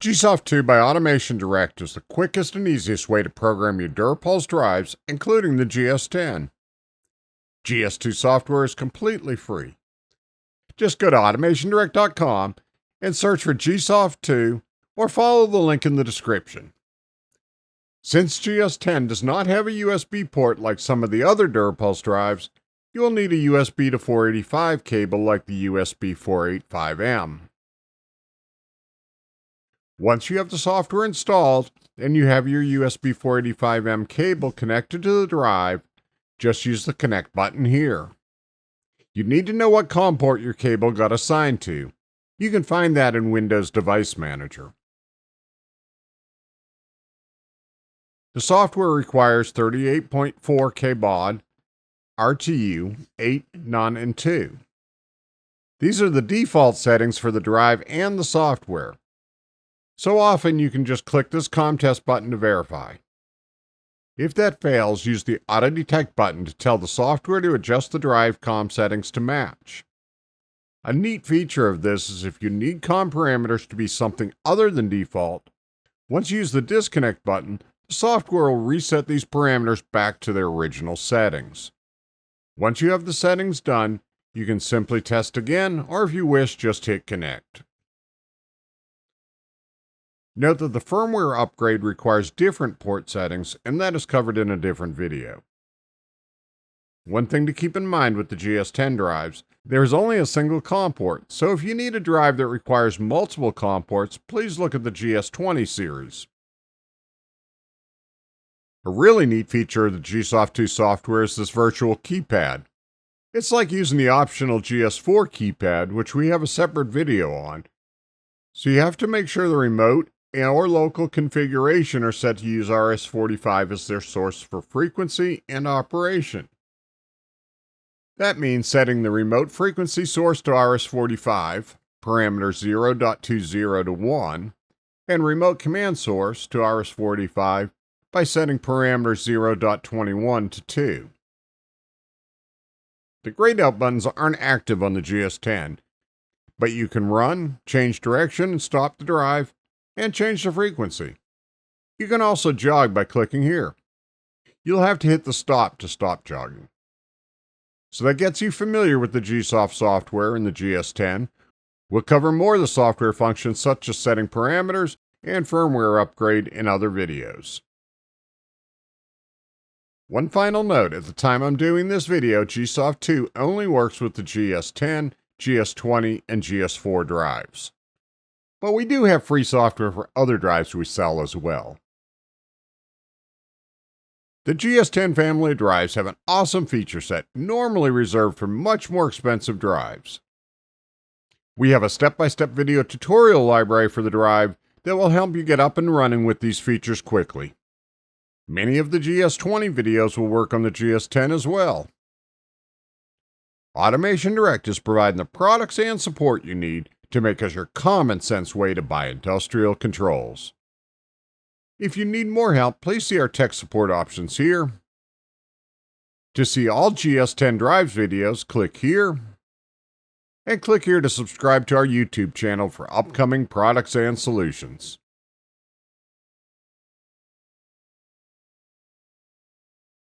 GSoft2 by Automation Direct is the quickest and easiest way to program your DURApulse drives, including the GS10. GS2 software is completely free. Just go to AutomationDirect.com and search for GSoft2 or follow the link in the description. Since GS10 does not have a USB port like some of the other DURApulse drives, you will need a USB to 485 cable like the USB 485M. Once you have the software installed and you have your USB 485M cable connected to the drive, just use the connect button here. You need to know what COM port your cable got assigned to. You can find that in Windows Device Manager. The software requires 38.4 kbaud, RTU, 8, none, and 2. These are the default settings for the drive and the software. So often you can just click this COM test button to verify. If that fails, use the Auto Detect button to tell the software to adjust the drive COM settings to match. A neat feature of this is if you need COM parameters to be something other than default, once you use the disconnect button, the software will reset these parameters back to their original settings. Once you have the settings done, you can simply test again, or if you wish, just hit connect. Note that the firmware upgrade requires different port settings, and that is covered in a different video. One thing to keep in mind with the GS10 drives, there is only a single COM port, so if you need a drive that requires multiple COM ports, please look at the GS20 series. A really neat feature of the GSoft2 software is this virtual keypad. It's like using the optional GS4 keypad, which we have a separate video on. So you have to make sure the remote or local configuration are set to use RS-45 as their source for frequency and operation. That means setting the remote frequency source to RS-45, parameter 0.20 to 1, and remote command source to RS-45 by setting parameter 0.21 to 2. The grayed out buttons aren't active on the GS10, but you can run, change direction and stop the drive, and change the frequency. You can also jog by clicking here. You'll have to hit the stop to stop jogging. So that gets you familiar with the GSoft software in the GS10. We'll cover more of the software functions such as setting parameters and firmware upgrade in other videos. One final note, at the time I'm doing this video, GSoft2 only works with the GS10, GS20, and GS4 drives. But we do have free software for other drives we sell as well. The GS10 family of drives have an awesome feature set, normally reserved for much more expensive drives. We have a step-by-step video tutorial library for the drive that will help you get up and running with these features quickly. Many of the GS20 videos will work on the GS10 as well. Automation Direct is providing the products and support you need to make us your common sense way to buy industrial controls. If you need more help, please see our tech support options here. To see all GS10 drives videos, click here. And click here to subscribe to our YouTube channel for upcoming products and solutions.